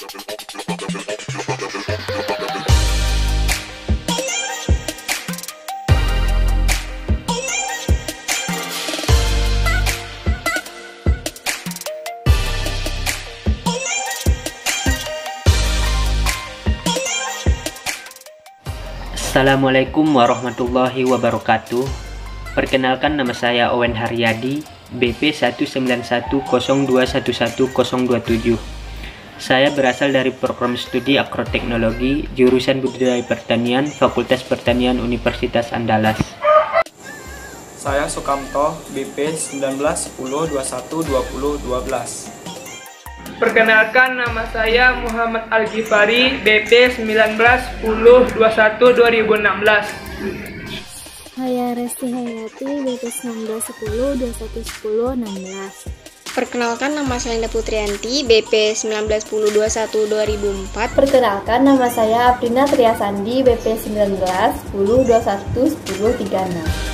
Assalamualaikum warahmatullahi wabarakatuh. Perkenalkan, nama saya Owen Haryadi, BP 19102111027. Saya berasal dari program studi Agroteknologi, jurusan Budidaya Pertanian, Fakultas Pertanian Universitas Andalas. Saya Sukamto, BP 1910212012. Perkenalkan, nama saya Muhammad Al-Ghifari, BP 1910212016. Saya Resti Hayati, BP 1910211016. Perkenalkan, nama saya Linda Putrianti, BP 1910212004. Perkenalkan, nama saya Aprina Triasandi, BP 1910211036.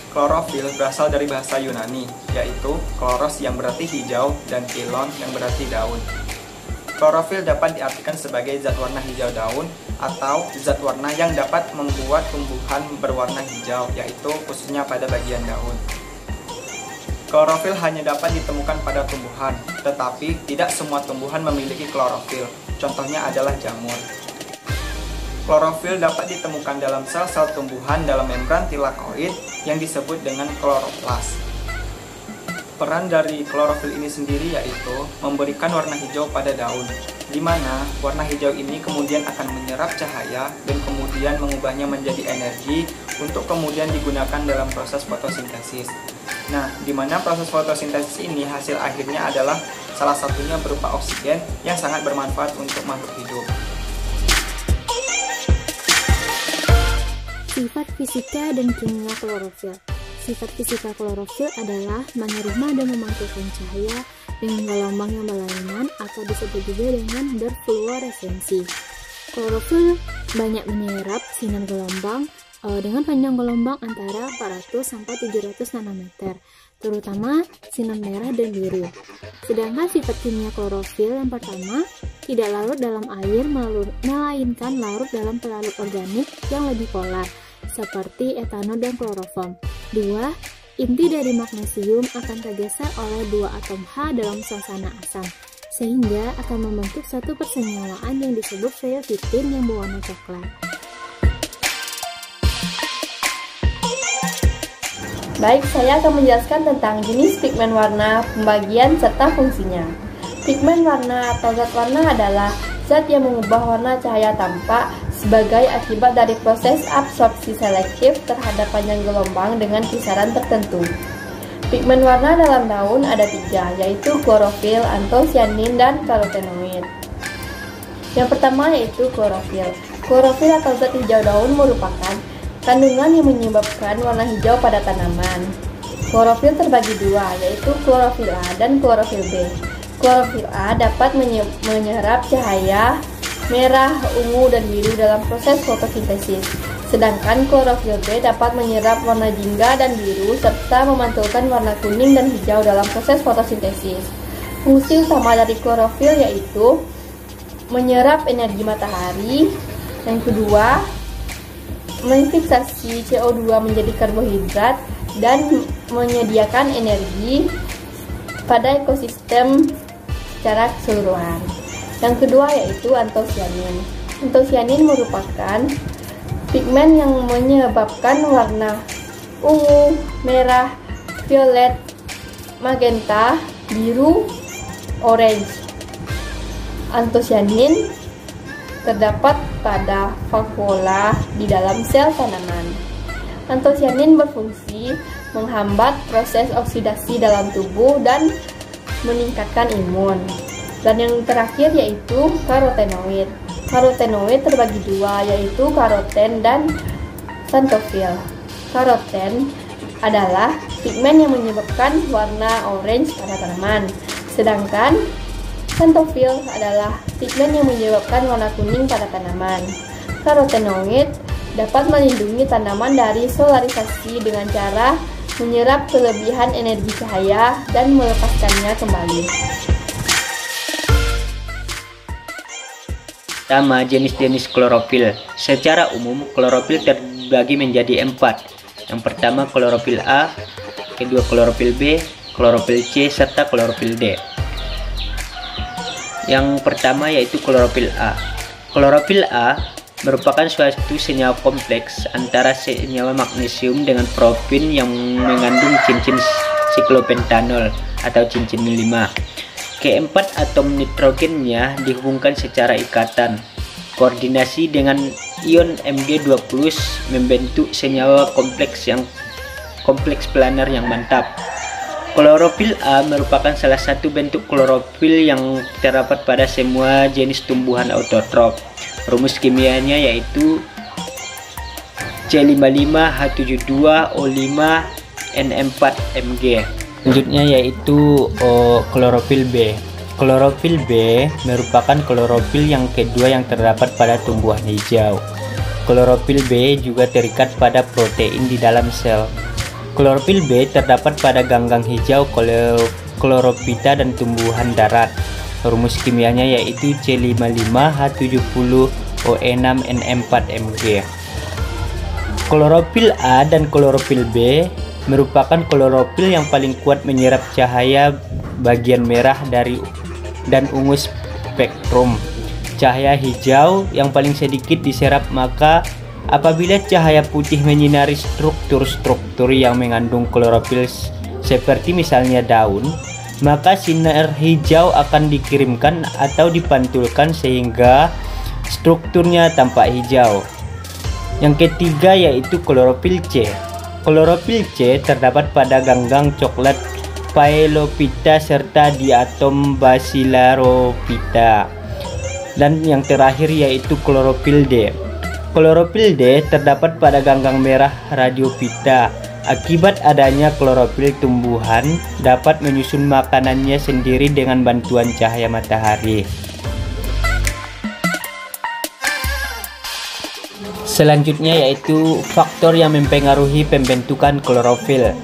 Klorofil berasal dari bahasa Yunani, yaitu kloros yang berarti hijau dan filon yang berarti daun. Klorofil dapat diartikan sebagai zat warna hijau daun atau zat warna yang dapat membuat tumbuhan berwarna hijau, yaitu khususnya pada bagian daun. Klorofil hanya dapat ditemukan pada tumbuhan, tetapi tidak semua tumbuhan memiliki klorofil. Contohnya adalah jamur. Klorofil dapat ditemukan dalam sel-sel tumbuhan dalam membran tilakoid yang disebut dengan kloroplas. Peran dari klorofil ini sendiri yaitu memberikan warna hijau pada daun, di mana warna hijau ini kemudian akan menyerap cahaya dan kemudian mengubahnya menjadi energi untuk kemudian digunakan dalam proses fotosintesis. Nah, di mana proses fotosintesis ini hasil akhirnya adalah salah satunya berupa oksigen yang sangat bermanfaat untuk makhluk hidup. Sifat fisika dan kimia klorofil. Sifat fisika klorofil adalah menyerupa dan memantulkan cahaya dengan gelombang yang berlainan atau disebut juga dengan berfluoresensi. Klorofil banyak menyerap sinar gelombang dengan panjang gelombang antara 400 sampai 700 nanometer, terutama sinar merah dan biru. Sedangkan sifat kimia klorofil yang pertama, tidak larut dalam air melainkan larut dalam pelarut organik yang lebih polar, seperti etanol dan kloroform. 2. Inti dari magnesium akan tergeser oleh dua atom H dalam suasana asam, sehingga akan membentuk satu persenjawaan yang disebut feotitin yang berwarna coklat. Baik, saya akan menjelaskan tentang jenis pigmen warna, pembagian, serta fungsinya. Pigmen warna atau zat warna adalah zat yang mengubah warna cahaya tampak sebagai akibat dari proses absorpsi selektif terhadap panjang gelombang dengan kisaran tertentu. Pigmen warna dalam daun ada 3, yaitu klorofil, antosianin, dan karotenoid. Yang pertama yaitu klorofil. Klorofil atau zat hijau daun merupakan kandungan yang menyebabkan warna hijau pada tanaman. Klorofil terbagi 2, yaitu klorofil A dan klorofil B. Klorofil A dapat menyerap cahaya merah, ungu, dan biru dalam proses fotosintesis. Sedangkan klorofil B dapat menyerap warna jingga dan biru serta memantulkan warna kuning dan hijau dalam proses fotosintesis. Fungsi utama dari klorofil yaitu menyerap energi matahari. Yang kedua, memfiksasi CO2 menjadi karbohidrat dan menyediakan energi pada ekosistem secara keseluruhan. Yang kedua yaitu antosianin. Antosianin merupakan pigmen yang menyebabkan warna ungu, merah, violet, magenta, biru, orange. Antosianin terdapat pada vakuola di dalam sel tanaman. Antosianin berfungsi menghambat proses oksidasi dalam tubuh dan meningkatkan imun. Dan yang terakhir yaitu karotenoid. Karotenoid terbagi dua, yaitu karoten dan xanthofil. Karoten adalah pigmen yang menyebabkan warna orange pada tanaman, sedangkan xanthofil adalah pigmen yang menyebabkan warna kuning pada tanaman. Karotenoid dapat melindungi tanaman dari solarisasi dengan cara menyerap kelebihan energi cahaya dan melepaskannya kembali. Pertama, jenis-jenis klorofil. Secara umum, klorofil terbagi menjadi 4. Yang pertama klorofil A, kedua klorofil B, klorofil C, serta klorofil D. Yang pertama yaitu klorofil A. Klorofil A merupakan suatu senyawa kompleks antara senyawa magnesium dengan propin yang mengandung cincin siklopentanol atau cincin 5. Keempat atom nitrogennya dihubungkan secara ikatan koordinasi dengan ion Mg2+ membentuk senyawa kompleks planar yang mantap. Klorofil A merupakan salah satu bentuk klorofil yang terdapat pada semua jenis tumbuhan autotrof. Rumus kimianya yaitu C55H72O5N4Mg. Selanjutnya yaitu klorofil B. Klorofil B merupakan klorofil yang kedua yang terdapat pada tumbuhan hijau. Klorofil B juga terikat pada protein di dalam sel. Klorofil B terdapat pada ganggang hijau, kloropita, dan tumbuhan darat. Rumus kimianya yaitu C55H70O6N4Mg. Klorofil A dan klorofil B merupakan klorofil yang paling kuat menyerap cahaya bagian merah dan ungu spektrum. Cahaya hijau yang paling sedikit diserap, maka apabila cahaya putih menyinari struktur-struktur yang mengandung klorofil seperti misalnya daun, maka sinar hijau akan dikirimkan atau dipantulkan sehingga strukturnya tampak hijau. Yang ketiga yaitu klorofil C. Klorofil C terdapat pada ganggang coklat Phailophyta serta di atom Basilarophyta. Dan yang terakhir yaitu klorofil D. Klorofil D terdapat pada ganggang merah Radiophyta. Akibat adanya klorofil, tumbuhan dapat menyusun makanannya sendiri dengan bantuan cahaya matahari. Selanjutnya yaitu faktor yang mempengaruhi pembentukan klorofil.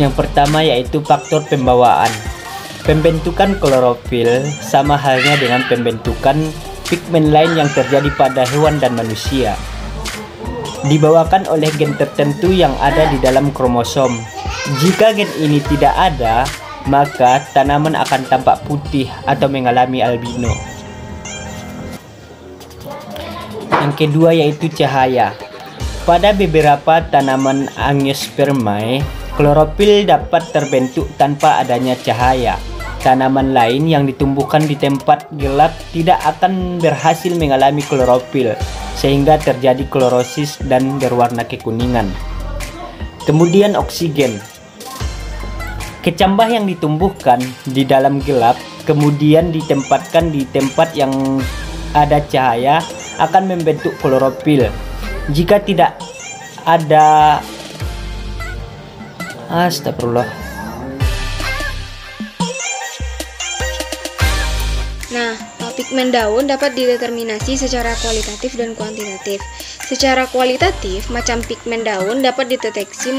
Yang pertama yaitu faktor pembawaan. Pembentukan klorofil sama halnya dengan pembentukan pigmen lain yang terjadi pada hewan dan manusia. Dibawakan oleh gen tertentu yang ada di dalam kromosom. Jika gen ini tidak ada, maka tanaman akan tampak putih atau mengalami albino. Yang kedua yaitu cahaya. Pada beberapa tanaman Angiospermae, klorofil dapat terbentuk tanpa adanya cahaya. Tanaman lain yang ditumbuhkan di tempat gelap tidak akan berhasil mengalami klorofil, sehingga terjadi klorosis dan berwarna kekuningan. Kemudian oksigen. Kecambah yang ditumbuhkan di dalam gelap kemudian ditempatkan di tempat yang ada cahaya akan membentuk klorofil. Jika tidak ada astagfirullah. Nah, pigmen daun dapat dideterminasi secara kualitatif dan kuantitatif. Secara kualitatif, macam pigmen daun dapat dideteksi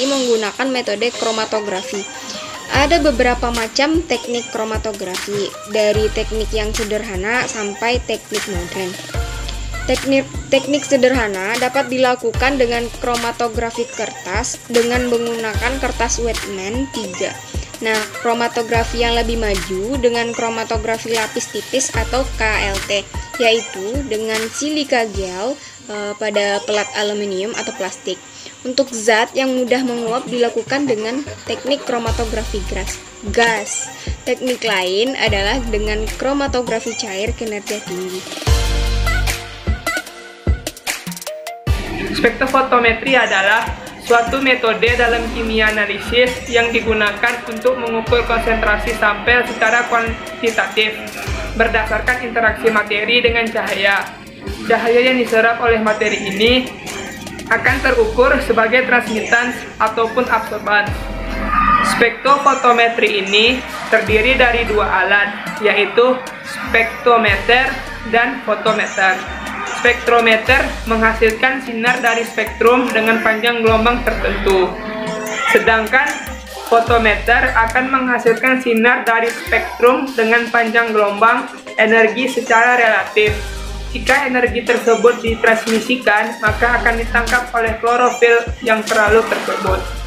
menggunakan metode kromatografi. Ada beberapa macam teknik kromatografi, dari teknik yang sederhana sampai teknik modern. Teknik sederhana dapat dilakukan dengan kromatografi kertas dengan menggunakan kertas Wetman 3. Nah, kromatografi yang lebih maju dengan kromatografi lapis tipis atau KLT, yaitu dengan silika gel pada pelat aluminium atau plastik. Untuk zat yang mudah menguap dilakukan dengan teknik kromatografi gas. Teknik lain adalah dengan kromatografi cair kinerja tinggi. Spektrofotometri adalah suatu metode dalam kimia analisis yang digunakan untuk mengukur konsentrasi sampel secara kuantitatif berdasarkan interaksi materi dengan cahaya. Cahaya yang diserap oleh materi ini akan terukur sebagai transmitans ataupun absorbans. Spektrofotometri ini terdiri dari dua alat, yaitu spektrometer dan fotometer. Spektrometer menghasilkan sinar dari spektrum dengan panjang gelombang tertentu, sedangkan fotometer akan menghasilkan sinar dari spektrum dengan panjang gelombang energi secara relatif. Jika energi tersebut ditransmisikan, maka akan ditangkap oleh klorofil yang terlalu tersebut.